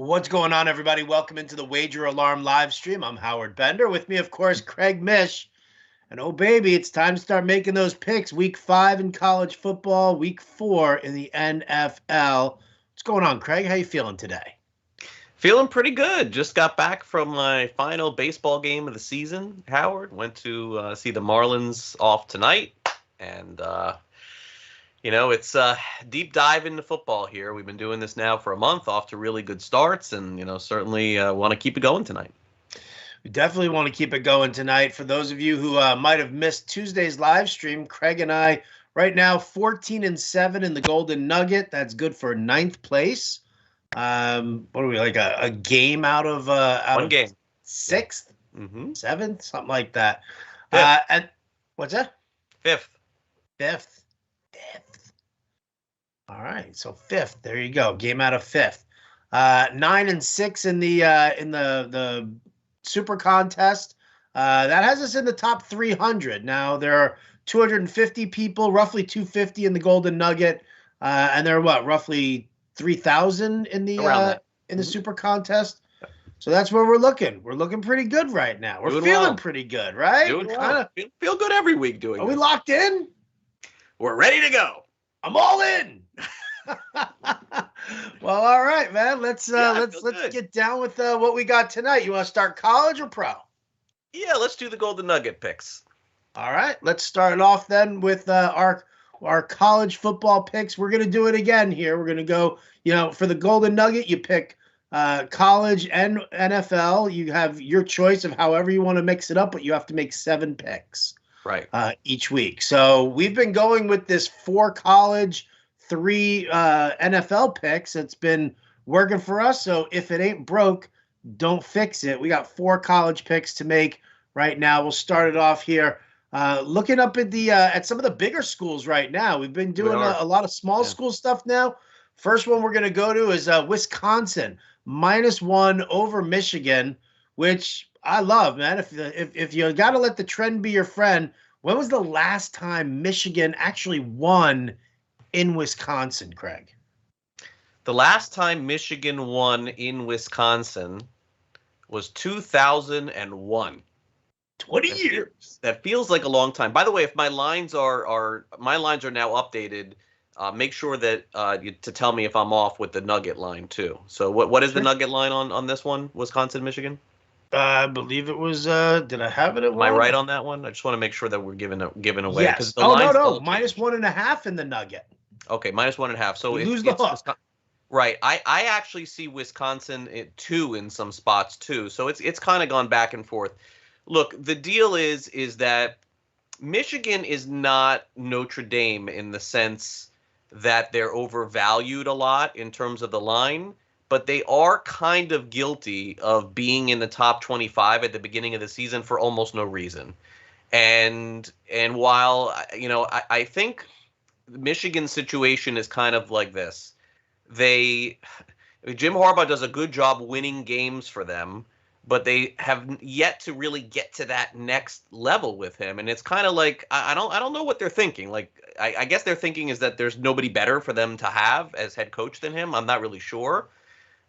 What's going on, everybody? Welcome into the Wager Alarm live stream. I'm Howard Bender. With me, of course, Craig Mish. And oh, baby, it's time to start making those picks. Week 5 in college football, week 4 in the NFL. What's going on, Craig? How you feeling today? Feeling pretty good. Just got back from my final baseball game of the season, Howard. Went to see the Marlins off tonight. And, it's a deep dive into football here. We've been doing this now for a month, off to really good starts, and, certainly want to keep it going tonight. We definitely want to keep it going tonight. For those of you who might have missed Tuesday's live stream, Craig and I, right now, 14-7 in the Golden Nugget. That's good for 9th place. What are we, like a game out of One game. 6th, Mm-hmm. 7th, something like that. And what's that? 5th. 5th. All right, so 5th. There you go. Game out of 5th. 9-6 in the Super Contest. That has us in the top 300. Now there are 250 people, roughly 250 in the Golden Nugget, and there are roughly 3,000 in the Super Contest. So that's where we're looking. We're looking pretty good right now. We're feeling pretty good, right? Doing well. Feel good every week doing. Are we locked in? We're ready to go. I'm all in. Well, all right, man. Let's get down with what we got tonight. You want to start college or pro? Yeah, let's do the Golden Nugget picks. All right, let's start it off then with our college football picks. We're gonna do it again here. We're gonna go, for the Golden Nugget, you pick college and NFL. You have your choice of however you want to mix it up, but you have to make 7 picks each week. So we've been going with this 4 college, 3 NFL picks. It's been working for us. So if it ain't broke, don't fix it. We got 4 college picks to make right now. We'll start it off here. Looking up at at some of the bigger schools right now. We've been doing a lot of small school stuff now. First one we're going to go to is Wisconsin, -1 over Michigan, which I love, man. If you got to let the trend be your friend, when was the last time Michigan actually won in Wisconsin, Craig? The last time Michigan won in Wisconsin was 2001. 20 years. That feels like a long time. By the way, if my lines are now updated, make sure that to tell me if I'm off with the Nugget line too. So what is the Nugget line on this one? Wisconsin, Michigan? I believe it was. Did I have it at Am one? I right on that one? I just want to make sure that we're giving away. Yes. No. -1.5 in the Nugget. Okay, -1.5. So you lose the hook. Right. I actually see Wisconsin at 2 in some spots too. So it's kind of gone back and forth. Look, the deal is that Michigan is not Notre Dame in the sense that they're overvalued a lot in terms of the line, but they are kind of guilty of being in the top 25 at the beginning of the season for almost no reason. And while, I think Michigan's situation is kind of like this. Jim Harbaugh does a good job winning games for them, but they have yet to really get to that next level with him. And it's kind of like, I don't know what they're thinking. Like, I guess their thinking is that there's nobody better for them to have as head coach than him. I'm not really sure.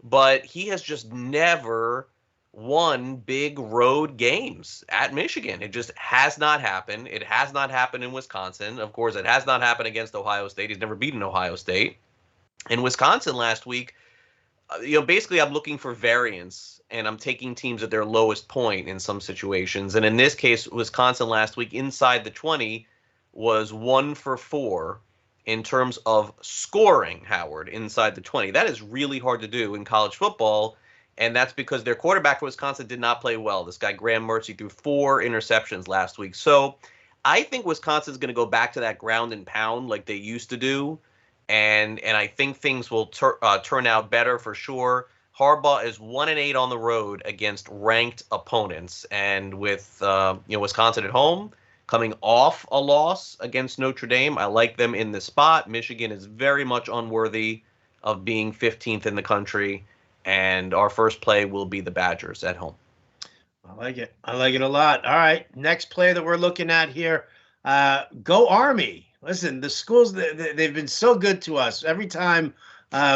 But he has just never won big road games at Michigan. It just has not happened. It has not happened in Wisconsin. Of course, it has not happened against Ohio State. He's never beaten Ohio State. In Wisconsin last week, basically I'm looking for variance, and I'm taking teams at their lowest point in some situations. And in this case, Wisconsin last week inside the 20 was 1 for 4 in terms of scoring, Howard, inside the 20. That is really hard to do in college football, and that's because their quarterback for Wisconsin did not play well. This guy, Graham Mertz, threw 4 interceptions last week. So I think Wisconsin's going to go back to that ground and pound like they used to do, and I think things will turn out better for sure. Harbaugh is 1-8 on the road against ranked opponents, and with Wisconsin at home, coming off a loss against Notre Dame, I like them in this spot. Michigan is very much unworthy of being 15th in the country, and our first play will be the Badgers at home. I like it. I like it a lot. All right, next play that we're looking at here, go Army. Listen, the schools, they've been so good to us. Every time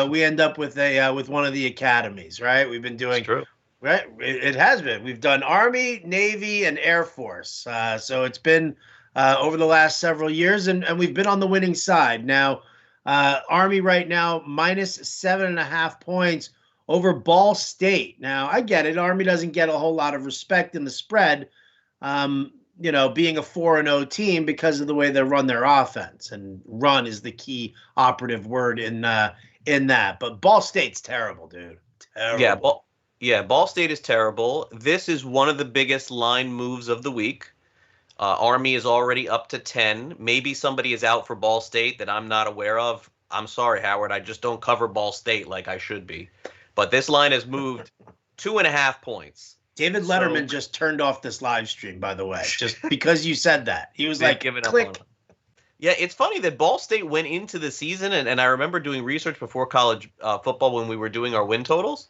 we end up with with one of the academies, right? We've been It's doing true. right. It has been. We've done Army, Navy, and Air Force. So it's been over the last several years, and we've been on the winning side. Now, Army right now minus 7.5 points over Ball State. Now, I get it. Army doesn't get a whole lot of respect in the spread, being a 4-0 team because of the way they run their offense. And run is the key operative word in that. But Ball State's terrible, dude. Yeah, Terrible. Ball State is terrible. This is one of the biggest line moves of the week. Army is already up to 10. Maybe somebody is out for Ball State that I'm not aware of. I'm sorry, Howard. I just don't cover Ball State like I should be. But this line has moved 2.5 points. David Letterman just turned off this live stream, by the way, just because you said that. He was like, giving click. up on it. Yeah, it's funny that Ball State went into the season, and I remember doing research before college football when we were doing our win totals.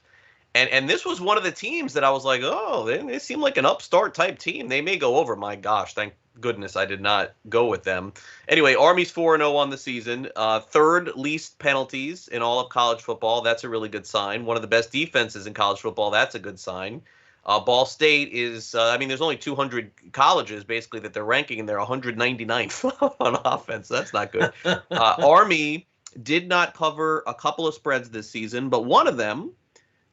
And this was one of the teams that I was like, oh, they seem like an upstart type team. They may go over. My gosh, thank goodness I did not go with them. Anyway, Army's 4-0 on the season. Third least penalties in all of college football. That's a really good sign. One of the best defenses in college football. That's a good sign. Ball State is, there's only 200 colleges basically that they're ranking, and they're 199th on offense. That's not good. Army did not cover a couple of spreads this season, but one of them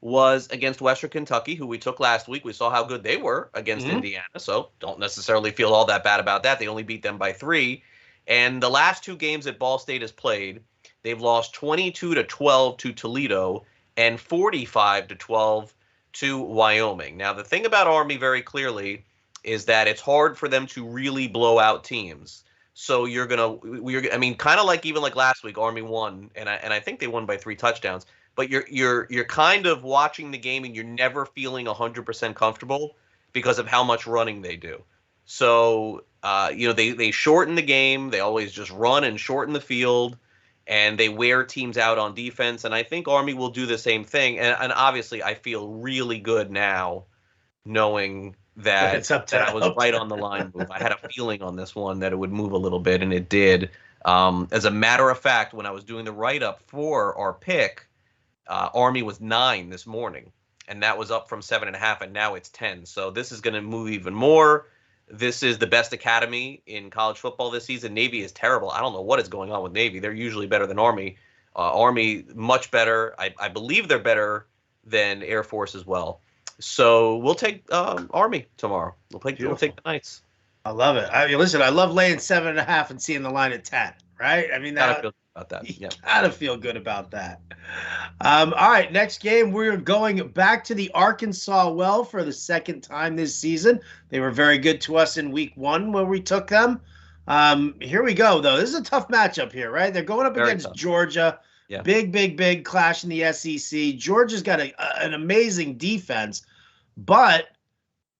was against Western Kentucky, who we took last week. We saw how good they were against Indiana, so don't necessarily feel all that bad about that. They only beat them by 3. And the last 2 games that Ball State has played, they've lost 22-12 to Toledo and 45-12 to Wyoming. Now, the thing about Army very clearly is that it's hard for them to really blow out teams. So kind of like even like last week, Army won, and I think they won by 3 touchdowns. But you're kind of watching the game and you're never feeling 100% comfortable because of how much running they do. So they shorten the game. They always just run and shorten the field, and they wear teams out on defense. And I think Army will do the same thing. And obviously, I feel really good now, knowing that I was right on the line move. I had a feeling on this one that it would move a little bit, and it did. As a matter of fact, when I was doing the write-up for our pick, Army was 9 this morning, and that was up from 7.5, and now it's 10. So this is going to move even more. This is the best academy in college football this season. Navy is terrible. I don't know what is going on with Navy. They're usually better than Army. Army, much better. I believe they're better than Air Force as well. So we'll take Army tomorrow. We'll take the Knights. I love it. Listen, I love laying 7.5 and seeing the line at 10, right? I mean, gotta feel good about that. You gotta feel good about that. All right, next game, we're going back to the Arkansas Well for the second time this season. They were very good to us in week 1 when we took them. Here we go, though. This is a tough matchup here, right? They're going up against Georgia. Yeah. Big clash in the SEC. Georgia's got an amazing defense, but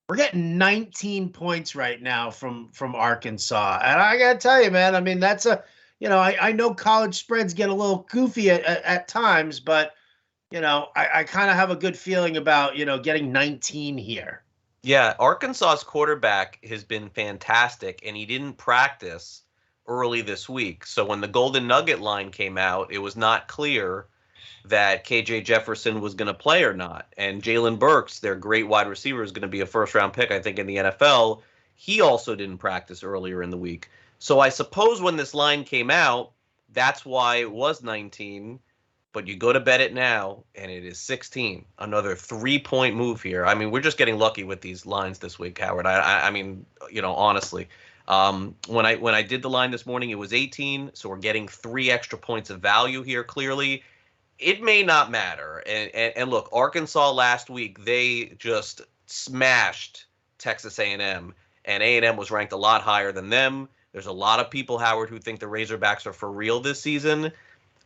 we're getting 19 points right now from Arkansas. And I got to tell you, man, I mean, that's I know college spreads get a little goofy at times, but, I kind of have a good feeling about, getting 19 here. Yeah, Arkansas's quarterback has been fantastic, and he didn't practice early this week. So when the Golden Nugget line came out, it was not clear that KJ Jefferson was going to play or not. And Jalen Burks, their great wide receiver, is going to be a first-round pick, I think, in the NFL. He also didn't practice earlier in the week. So I suppose when this line came out, that's why it was 19. But you go to bet it now, and it is 16. Another 3-point move here. I mean, we're just getting lucky with these lines this week, Howard. I mean, honestly. When I did the line this morning, it was 18. So we're getting 3 extra points of value here, clearly. It may not matter. And look, Arkansas last week, they just smashed Texas A&M. And A&M was ranked a lot higher than them. There's a lot of people, Howard, who think the Razorbacks are for real this season.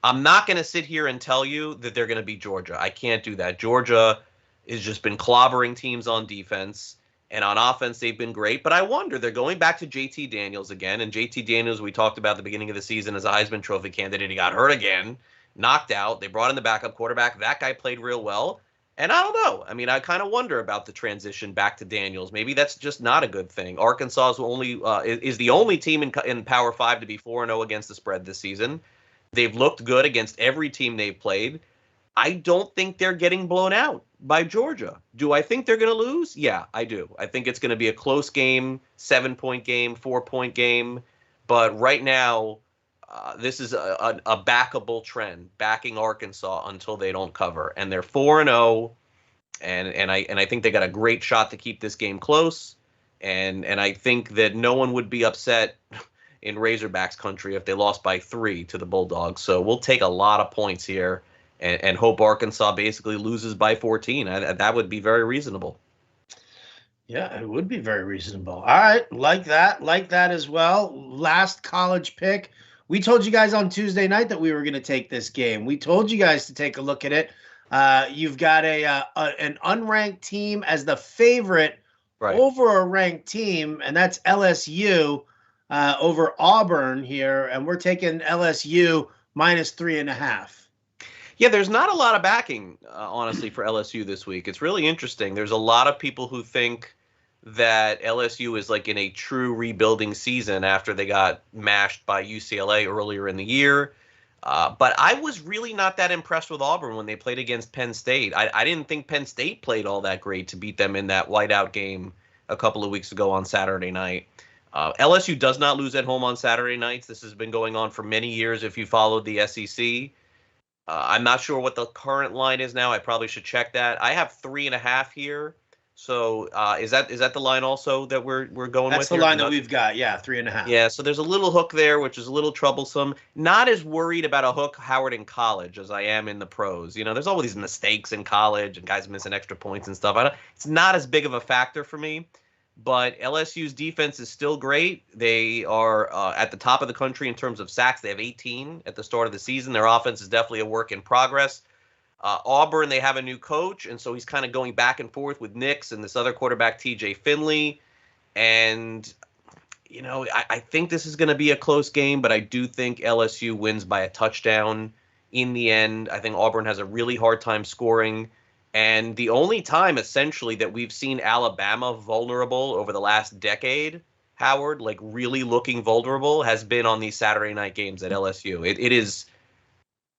I'm not going to sit here and tell you that they're going to beat Georgia. I can't do that. Georgia has just been clobbering teams on defense. And on offense, they've been great. But I wonder, they're going back to JT Daniels again. And JT Daniels, we talked about at the beginning of the season as a Heisman Trophy candidate. He got hurt again, knocked out. They brought in the backup quarterback. That guy played real well. And I don't know. I mean, I kind of wonder about the transition back to Daniels. Maybe that's just not a good thing. Arkansas is the only team in Power 5 to be 4-0 against the spread this season. They've looked good against every team they've played. I don't think they're getting blown out by Georgia. Do I think they're going to lose? Yeah, I do. I think it's going to be a close game, 7-point game, 4-point game. But right now, this is a backable trend, backing Arkansas until they don't cover, and they're 4-0, and I think they got a great shot to keep this game close, and I think that no one would be upset in Razorbacks country if they lost by 3 to the Bulldogs. So we'll take a lot of points here, and hope Arkansas basically loses by 14. That would be very reasonable. Yeah, it would be very reasonable. All right, like that as well. Last college pick. We told you guys on Tuesday night that we were going to take this game. We told you guys to take a look at it. You've got an unranked team as the favorite over a ranked team, and that's LSU over Auburn here, and we're taking LSU minus 3.5. Yeah, there's not a lot of backing, honestly, for LSU this week. It's really interesting. There's a lot of people who think that LSU is like in a true rebuilding season after they got mashed by UCLA earlier in the year. But I was really not that impressed with Auburn when they played against Penn State. I didn't think Penn State played all that great to beat them in that whiteout game a couple of weeks ago on Saturday night. LSU does not lose at home on Saturday nights. This has been going on for many years if you followed the SEC. I'm not sure what the current line is now. I probably should check that. I have 3.5 here. So is that the line also that we're going with? That's the line that we've got. Yeah, 3.5. Yeah, so there's a little hook there, which is a little troublesome. Not as worried about a hook, Howard, in college as I am in the pros. You know, there's always these mistakes in college and guys missing extra points and stuff. It's not as big of a factor for me. But LSU's defense is still great. They are at the top of the country in terms of sacks. They have 18 at the start of the season. Their offense is definitely a work in progress. Auburn, they have a new coach, and so he's kind of going back and forth with Nix and this other quarterback, TJ Finley. And, you know, I think this is going to be a close game, but I do think LSU wins by a touchdown in the end. I think Auburn has a really hard time scoring. And the only time, essentially, that we've seen Alabama vulnerable over the last decade, Howard, like really looking vulnerable, has been on these Saturday night games at LSU. It is,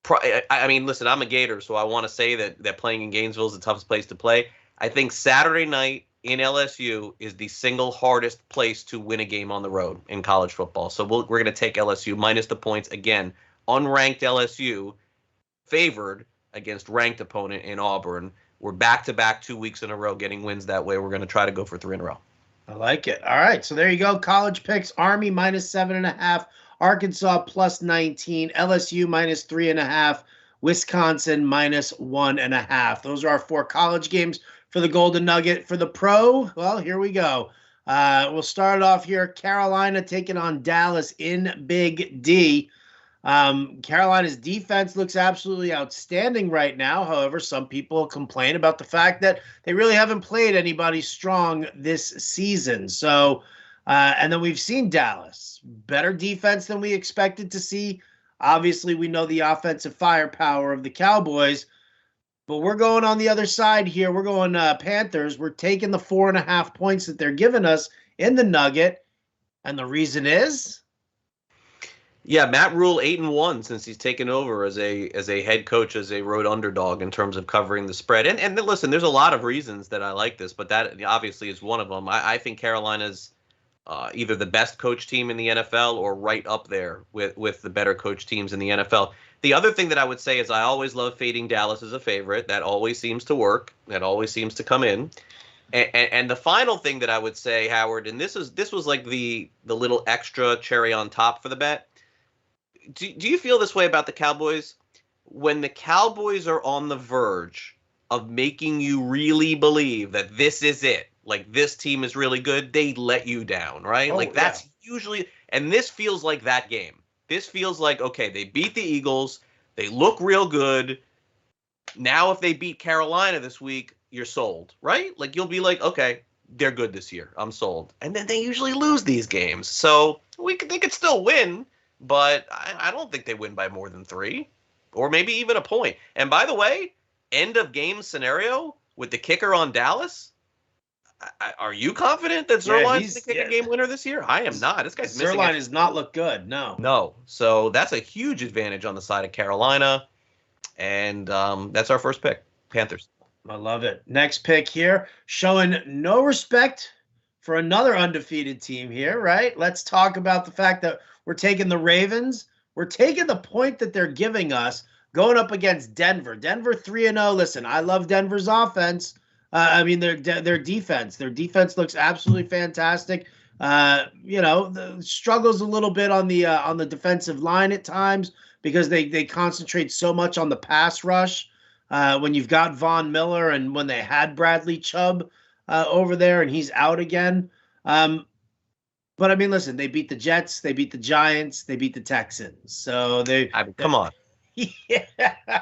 I mean, listen, I'm a Gator, so I want to say that playing in Gainesville is the toughest place to play. I think Saturday night in LSU is the single hardest place to win a game on the road in college football. So we're going to take LSU minus the points. Again, unranked LSU favored against ranked opponent in Auburn. We're back-to-back 2 weeks in a row getting wins that way. We're going to try to go for 3 in a row. I like it. All right, so there you go. College picks: Army minus 7.5, Arkansas plus 19, LSU minus 3.5, Wisconsin minus 1.5. Those are our 4 college games for the Golden Nugget. For the pro, well, here we go. We'll start off here. Carolina taking on Dallas in Big D. Carolina's defense looks absolutely outstanding right now. However, some people complain about the fact that they really haven't played anybody strong this season. So, and then we've seen Dallas, better defense than we expected to see. Obviously, we know the offensive firepower of the Cowboys, but we're going on the other side here. We're going Panthers. We're taking the 4.5 points that they're giving us in the Nugget. And the reason is? Yeah, Matt Rule 8-1 since he's taken over as a head coach, as a road underdog in terms of covering the spread. And listen, there's a lot of reasons that I like this, but that obviously is one of them. I think Carolina's either the best coach team in the NFL or right up there with the better coach teams in the NFL. The other thing that I would say is I always love fading Dallas as a favorite. That always seems to work. That always seems to come in. And the final thing that I would say, Howard, and this was like the little extra cherry on top for the bet. Do you feel this way about the Cowboys? When the Cowboys are on the verge of making you really believe that this is it, like this team is really good, they let you down, right? That's usually, and this feels like that game. This feels like, okay, they beat the Eagles, they look real good. Now if they beat Carolina this week, you're sold, right? Like you'll be like, okay, they're good this year, I'm sold. And then they usually lose these games. So they could still win. But I don't think they win by more than 3 or maybe even a point. And by the way, end of game scenario with the kicker on Dallas, Are you confident that Yeah, Zerline's going to kick a game winner this year? I am not. This guy's missing. Zerline does not look good. No. No. So that's a huge advantage on the side of Carolina. And that's our first pick, Panthers. I love it. Next pick here, showing no respect for another undefeated team here, right? Let's talk about the fact that we're taking the Ravens. We're taking the point that they're giving us going up against Denver. Denver 3-0. Listen, I love Denver's offense. I mean, their defense. Their defense looks absolutely fantastic. Struggles a little bit on the defensive line at times because they concentrate so much on the pass rush. When you've got Von Miller and when they had Bradley Chubb over there and he's out again. But I mean, listen, they beat the Jets, they beat the Giants, they beat the Texans. So come on. Yeah.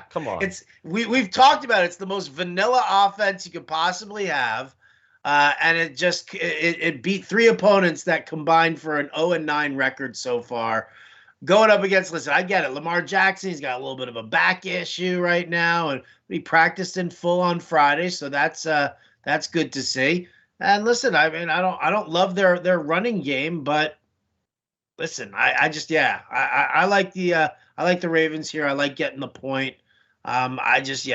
Come on. We've talked about it. It's the most vanilla offense you could possibly have. And it beat three opponents that combined for an 0-9 record so far. Going up against, listen, I get it. Lamar Jackson, he's got a little bit of a back issue right now, and he practiced in full on Friday, so that's good to see. And listen, I mean, I don't love their running game, but listen, I like the Ravens here. I like getting the point. It's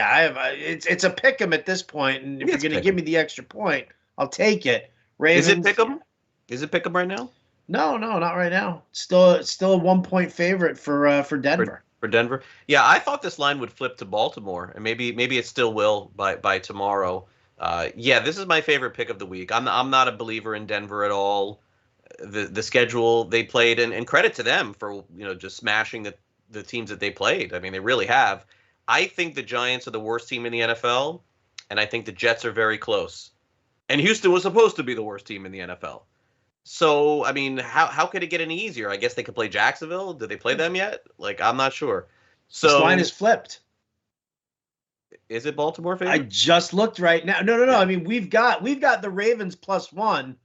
a pick 'em at this point, and if you're going to give me the extra point, I'll take it. Ravens. Is it pick 'em? Is it pick 'em right now? No, not right now. It's still a 1-point favorite for Denver. For Denver, yeah, I thought this line would flip to Baltimore, and maybe it still will by tomorrow. This is my favorite pick of the week. I'm not a believer in Denver at all. The schedule they played, and credit to them for just smashing the teams that they played. I mean, they really have. I think the Giants are the worst team in the NFL, and I think the Jets are very close. And Houston was supposed to be the worst team in the NFL. So, I mean, how could it get any easier? I guess they could play Jacksonville. Did they play them yet? Like, I'm not sure. So this line is flipped. Is it Baltimore favorite? I just looked right now. No. I mean, we've got the Ravens +1,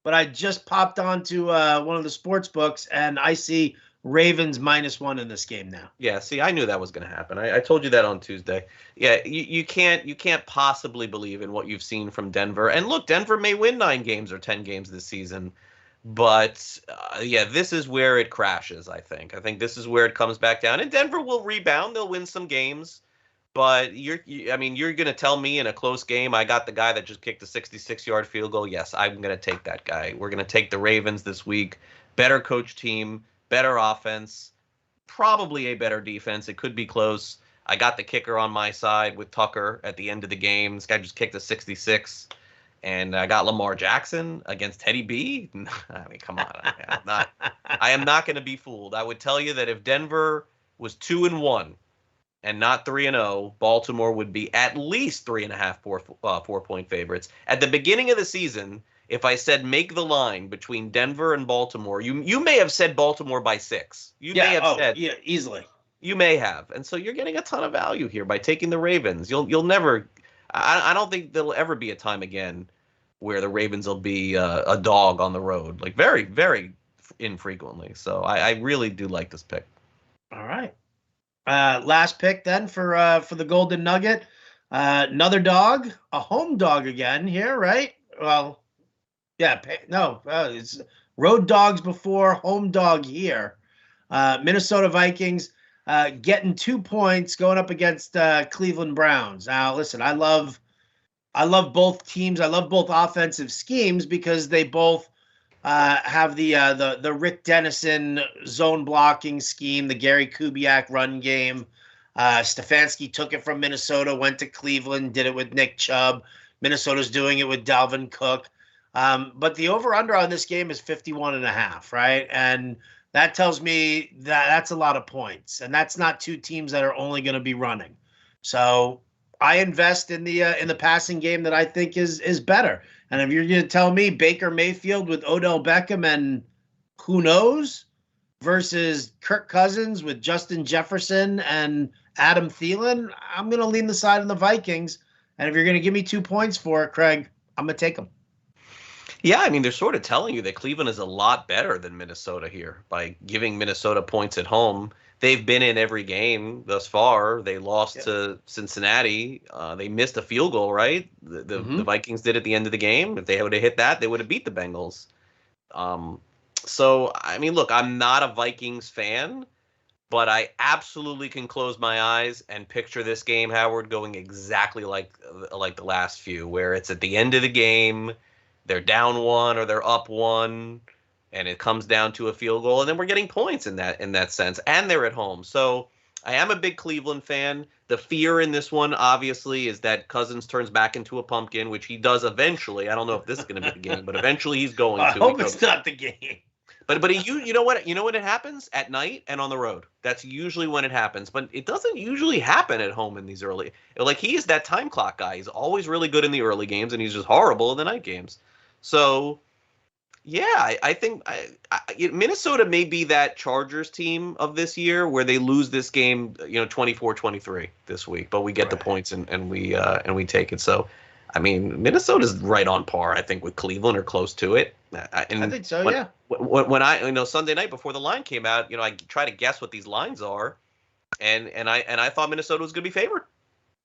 but I just popped onto one of the sports books and I see Ravens -1 in this game now. Yeah, see, I knew that was going to happen. I told you that on Tuesday. Yeah, you can't possibly believe in what you've seen from Denver. And look, Denver may win 9 games or 10 games this season, but this is where it crashes. I think this is where it comes back down. And Denver will rebound; they'll win some games. But you're going to tell me in a close game, I got the guy that just kicked a 66-yard field goal. Yes, I'm going to take that guy. We're going to take the Ravens this week. Better coach team. Better offense, probably a better defense. It could be close. I got the kicker on my side with Tucker at the end of the game. This guy just kicked a 66. And I got Lamar Jackson against Teddy B. I mean, come on. I am not going to be fooled. I would tell you that if Denver was 2-1 and not 3-0, Baltimore would be at least 3.5 4-point favorites. At the beginning of the season, if I said make the line between Denver and Baltimore, you may have said Baltimore by 6. You may have said easily. You may have, and so you're getting a ton of value here by taking the Ravens. You'll never. I don't think there'll ever be a time again where the Ravens will be a dog on the road, like very, very infrequently. So I really do like this pick. All right, last pick then for the Golden Nugget. Another dog, a home dog again here, right? Well. Yeah, it's road dogs before, home dog here. Minnesota Vikings getting 2 points going up against Cleveland Browns. Now, listen, I love both teams. I love both offensive schemes because they both have the Rick Dennison zone blocking scheme, the Gary Kubiak run game. Stefanski took it from Minnesota, went to Cleveland, did it with Nick Chubb. Minnesota's doing it with Dalvin Cook. But the over-under on this game is 51.5, right? And that tells me that that's a lot of points. And that's not two teams that are only going to be running. So I invest in the passing game that I think is better. And if you're going to tell me Baker Mayfield with Odell Beckham and who knows versus Kirk Cousins with Justin Jefferson and Adam Thielen, I'm going to lean the side of the Vikings. And if you're going to give me 2 points for it, Craig, I'm going to take them. Yeah, I mean, they're sort of telling you that Cleveland is a lot better than Minnesota here by giving Minnesota points at home. they've been in every game thus far. They lost to Cincinnati. They missed a field goal, right? The Vikings did at the end of the game. If they would have hit that, they would have beat the Bengals. So, I mean, look, I'm not a Vikings fan, but I absolutely can close my eyes and picture this game, Howard, going exactly like the last few, where it's at the end of the game, they're down one or they're up one, and it comes down to a field goal, and then we're getting points in that sense, and they're at home. So I am a big Cleveland fan. The fear in this one, obviously, is that Cousins turns back into a pumpkin, which he does eventually. I don't know if this is going to be the game, but eventually he's going to. I hope it's not the game. But you know what it happens at night and on the road. That's usually when it happens. But it doesn't usually happen at home in these early. Like, he is that time clock guy. He's always really good in the early games, and he's just horrible in the night games. So, yeah, I think Minnesota may be that Chargers team of this year where they lose this game, 24-23 this week, but we get the points and we take it. So, I mean, Minnesota's right on par, I think, with Cleveland or close to it. I think so, yeah. When I Sunday night before the line came out, I try to guess what these lines are, and I thought Minnesota was going to be favored.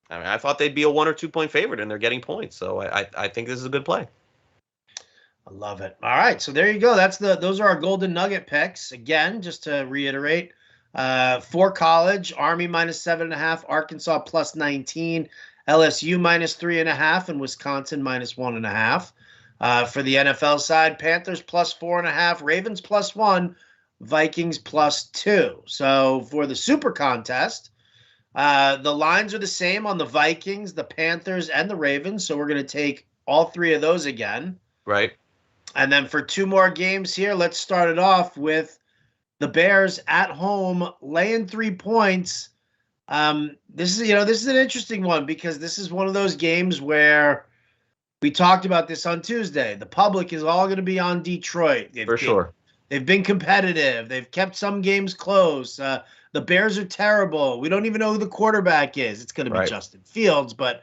I mean, I thought they'd be a 1 or 2 point favorite, and they're getting points. So I think this is a good play. I love it. All right, so there you go. Those are our Golden Nugget picks. Again, just to reiterate, for college, Army -7.5, Arkansas +19, LSU -3.5, and Wisconsin -1.5. For the NFL side, Panthers +4.5, Ravens +1, Vikings +2. So for the Super Contest, the lines are the same on the Vikings, the Panthers, and the Ravens. So we're going to take all three of those again. Right. And then for two more games here, let's start it off with the Bears at home laying 3 points. This is an interesting one because this is one of those games where we talked about this on Tuesday. The public is all going to be on Detroit. Sure. They've been competitive. They've kept some games close. The Bears are terrible. We don't even know who the quarterback is. It's going to be Justin Fields, but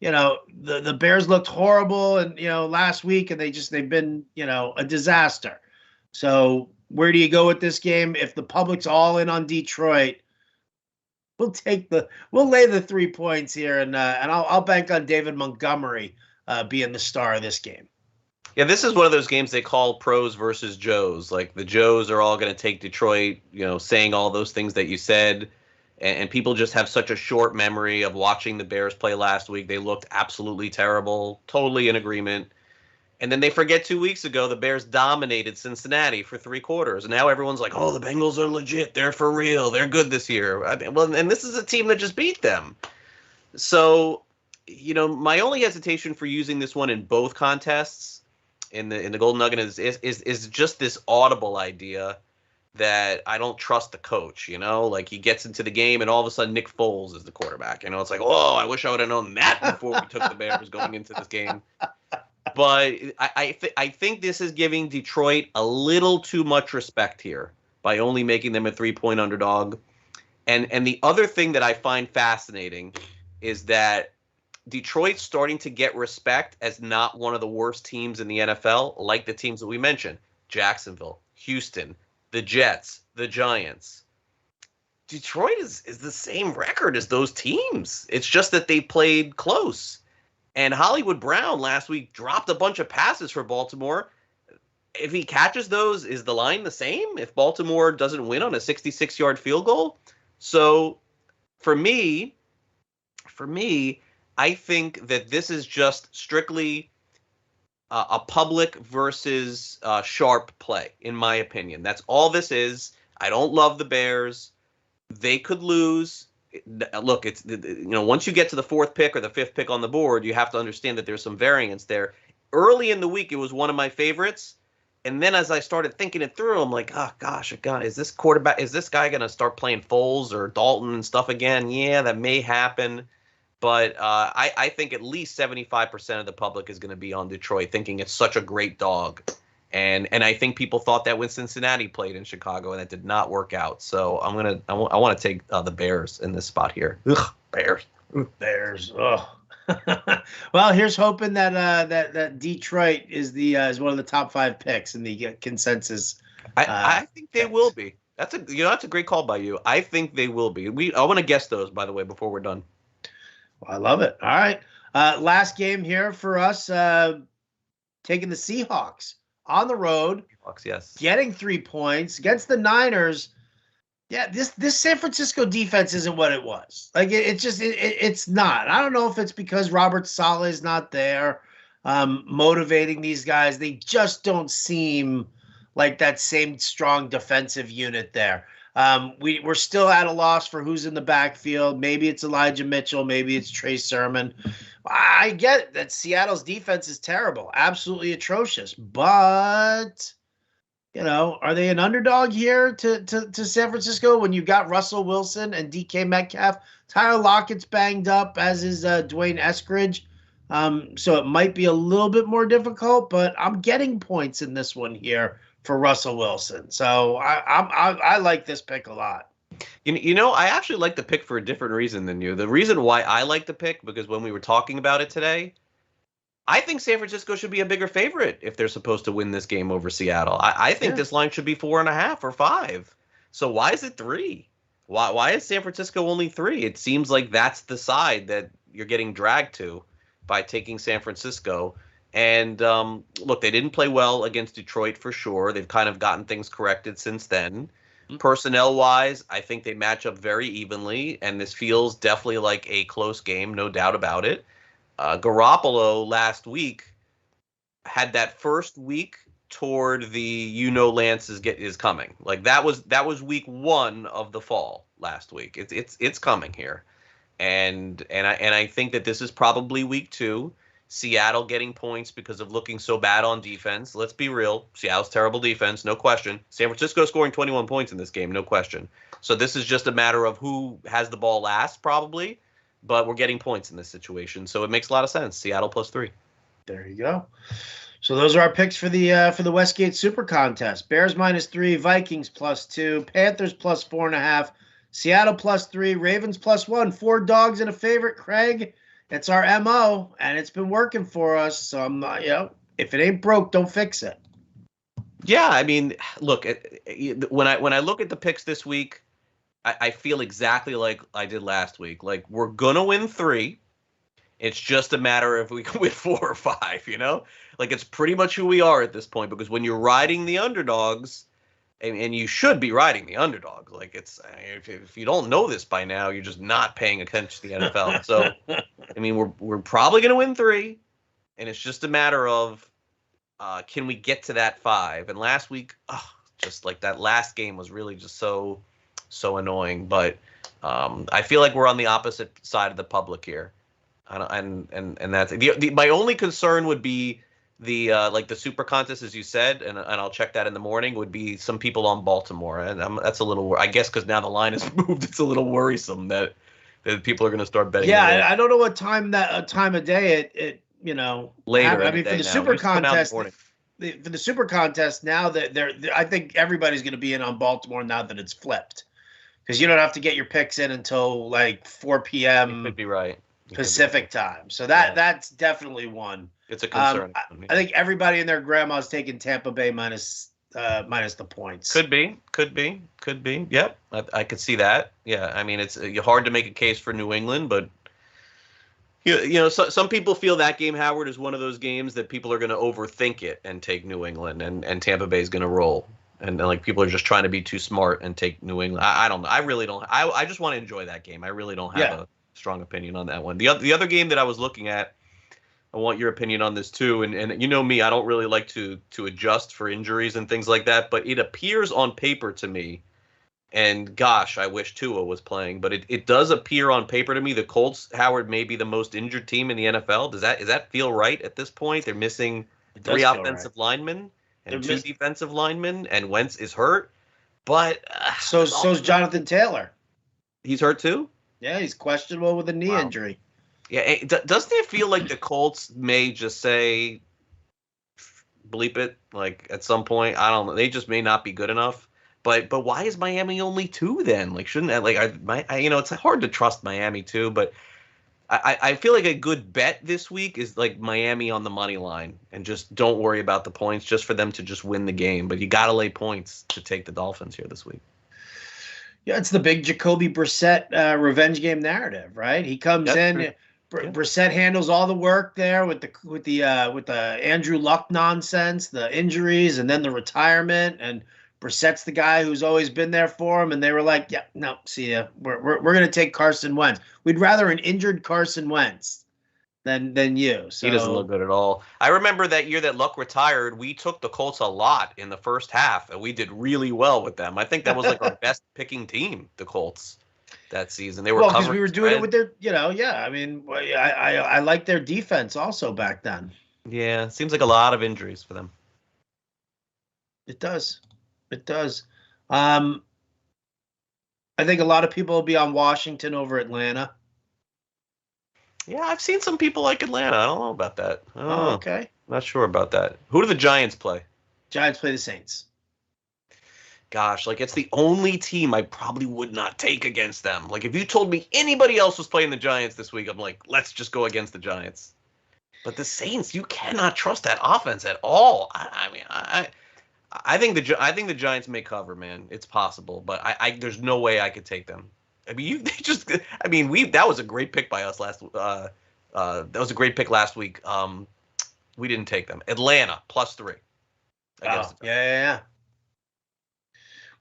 the Bears looked horrible and last week, and they've been a disaster. So where do you go with this game? If the public's all in on Detroit, we'll lay the 3 points here, and I'll bank on David Montgomery being the star of this game. Yeah, this is one of those games they call pros versus Joes. Like, the Joes are all going to take Detroit, saying all those things that you said. And people just have such a short memory of watching the Bears play last week. They looked absolutely terrible, totally in agreement. And then they forget 2 weeks ago the Bears dominated Cincinnati for 3 quarters. And now everyone's like, oh, the Bengals are legit. They're for real. They're good this year. And this is a team that just beat them. So, my only hesitation for using this one in both contests in the Golden Nugget is just this audible idea that I don't trust the coach, like he gets into the game and all of a sudden Nick Foles is the quarterback. It's like, oh, I wish I would have known that before we took the Bears going into this game. But I think this is giving Detroit a little too much respect here by only making them a 3-point underdog. And the other thing that I find fascinating is that Detroit's starting to get respect as not one of the worst teams in the NFL, like the teams that we mentioned: Jacksonville, Houston, the Jets, the Giants. Detroit is the same record as those teams. It's just that they played close. And Hollywood Brown last week dropped a bunch of passes for Baltimore. If he catches those, is the line the same if Baltimore doesn't win on a 66-yard field goal? So for me, I think that this is just strictly a public versus sharp play, in my opinion. That's all this is. I don't love the Bears. They could lose. Look, it's once you get to the 4th pick or the 5th pick on the board, you have to understand that there's some variance there. Early in the week, it was one of my favorites. And then as I started thinking it through, I'm like, oh, gosh, is this guy going to start playing Foles or Dalton and stuff again? Yeah, that may happen. But I think at least 75% of the public is going to be on Detroit, thinking it's such a great dog. And I think people thought that when Cincinnati played in Chicago, and that did not work out. So I want to take the Bears in this spot here. Ugh, Bears. Ugh. Well, here's hoping that Detroit is one of the top 5 picks in the consensus. I think they will be. That's a great call by you. I think they will be. I want to guess those, by the way, before we're done. Well, I love it. All right. Last game here for us, taking the Seahawks on the road. Seahawks, yes. Getting 3 points against the Niners. Yeah, this San Francisco defense isn't what it was. Like it's not. I don't know if it's because Robert Saleh is not there, motivating these guys. They just don't seem like that same strong defensive unit there. We're still at a loss for who's in the backfield. Maybe it's Elijah Mitchell. Maybe it's Trey Sermon. I get that Seattle's defense is terrible, absolutely atrocious. But, are they an underdog here to San Francisco when you got Russell Wilson and DK Metcalf? Tyler Lockett's banged up, as is Dwayne Eskridge. So it might be a little bit more difficult, but I'm getting points in this one here for Russell Wilson. So I like this pick a lot. I actually like the pick for a different reason than you. The reason why I like the pick, because when we were talking about it today, I think San Francisco should be a bigger favorite if they're supposed to win this game over Seattle. I think this line should be 4.5 or 5. So why is it 3? Why is San Francisco only 3? It seems like that's the side that you're getting dragged to by taking San Francisco. And look, they didn't play well against Detroit for sure. They've kind of gotten things corrected since then. Personnel-wise, I think they match up very evenly, and this feels definitely like a close game, no doubt about it. Garoppolo last week had that first week toward the Lance is coming. Like that was week 1 of the fall last week. It's coming here, and I think that this is probably week 2. Seattle getting points because of looking so bad on defense. Let's be real. Seattle's terrible defense, no question. San Francisco scoring 21 points in this game, no question. So this is just a matter of who has the ball last, probably. But we're getting points in this situation, so it makes a lot of sense. Seattle +3. There you go. So those are our picks for the Westgate Super Contest. Bears -3, Vikings +2, Panthers +4.5, Seattle +3, Ravens +1. 4 dogs and a favorite, Craig. It's our MO, and it's been working for us. So I'm not, if it ain't broke, don't fix it. Yeah, I mean, look, when I look at the picks this week, I feel exactly like I did last week. Like, we're gonna win 3. It's just a matter if we can win 4 or 5. Like, it's pretty much who we are at this point, because when you're riding the underdogs, and you should be riding the underdog. Like, it's if you don't know this by now, you're just not paying attention to the NFL. So, I mean, we're probably going to win 3, and it's just a matter of can we get to that 5? And last week, just like that last game was really just so annoying. But I feel like we're on the opposite side of the public here, and that's my only concern would be the like the super contest, as you said, and I'll check that in the morning, would be some people on Baltimore, and that's a little, I guess, because now the line is moved, it's a little worrisome that people are going to start betting. Yeah, I don't know what time of day it later. I mean, for the super contest, for the super contest now that I think everybody's going to be in on Baltimore now that it's flipped, because you don't have to get your picks in until like 4 p.m. You could be right. Pacific time. So that's definitely one. It's a concern. I think everybody and their grandma's taking Tampa Bay minus the points. Could be. Yep, I could see that. Yeah, I mean, it's hard to make a case for New England, but some people feel that game, Howard, is one of those games that people are going to overthink it and take New England, and Tampa Bay is going to roll, and like people are just trying to be too smart and take New England. I don't know. I really don't. I just want to enjoy that game. I really don't have a strong opinion on that one. The other game that I was looking at, I want your opinion on this too, and you know me, I don't really like to adjust for injuries and things like that, but it appears on paper to me, and gosh, I wish Tua was playing, but it does appear on paper to me the Colts, Howard, may be the most injured team in the NFL. Does that feel right at this point? They're missing 3 offensive linemen and 2 defensive linemen, and Wentz is hurt, but so's Jonathan Taylor. He's hurt too? Yeah, he's questionable with a knee injury. Yeah, doesn't it feel like the Colts may just say, bleep it, like at some point? I don't know. They just may not be good enough. But why is Miami only 2 then? Like, shouldn't that, it's hard to trust Miami too. But I feel like a good bet this week is like Miami on the money line, and just don't worry about the points, just for them to just win the game. But you got to lay points to take the Dolphins here this week. Yeah, it's the big Jacoby Brissett revenge game narrative, right? He comes That's in, true. Yeah. Brissett handles all the work there with the Andrew Luck nonsense, the injuries, and then the retirement. And Brissett's the guy who's always been there for him. And they were like, "Yeah, no, see ya. We're gonna take Carson Wentz. We'd rather an injured Carson Wentz than you." He doesn't look So good at all. I remember that year that Luck retired, we took the Colts a lot in the first half, and we did really well with them. I think that was like our best picking team, the Colts, that season. They were well, because we covering were doing it spread. with their, yeah. I mean, I like their defense also back then. Yeah, seems like a lot of injuries for them. It does. It does. Um, I think a lot of people will be on Washington over Atlanta. Yeah, I've seen some people like Atlanta. I don't know about that. I don't Oh, know. okay. Not sure about that. Who do the Giants play? Giants play the Saints. Gosh, like it's the only team I probably would not take against them. Like if you told me anybody else was playing the Giants this week, I'm like, let's just go against the Giants. But the Saints, you cannot trust that offense at all. I mean, I think the Giants may cover, man. It's possible, but there's no way I could take them. I mean, that was a great pick by us that was a great pick last week. We didn't take them. Atlanta +3 against Oh, yeah.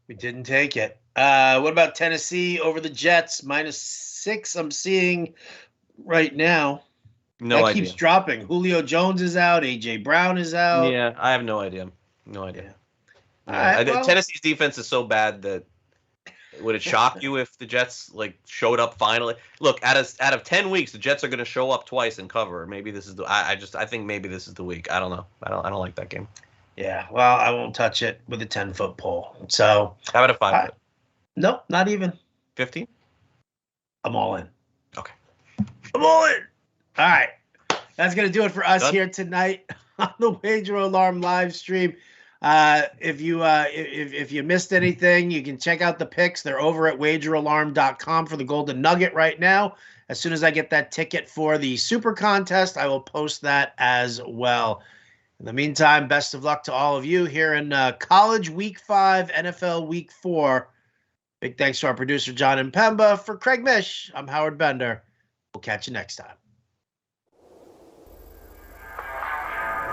We didn't take it. What about Tennessee over the Jets? -6. I'm seeing right now. No that idea. keeps dropping. Julio Jones is out. AJ Brown is out. Yeah, I have no idea. No idea. Yeah. Yeah. All right, well, Tennessee's defense is so bad that would it shock you if the Jets like showed up finally? Look, out of 10 weeks, the Jets are going to show up twice and cover. Maybe this is the I think maybe this is the week. I don't know. I don't like that game. yeah. Well, I won't touch it with a 10-foot pole. So How about a 5-foot? Nope, not even. 15? I'm all in. Okay. I'm all in. All right. That's going to do it for us Done? here tonight on the Wager Alarm live stream. If you missed anything, you can check out the picks. They're over at wageralarm.com for the Golden Nugget right now. As soon as I get that ticket for the Super Contest, I will post that as well. In the meantime, best of luck to all of you here in College Week 5, NFL Week 4. Big thanks to our producer, John Impemba. For Craig Mish, I'm Howard Bender. We'll catch you next time.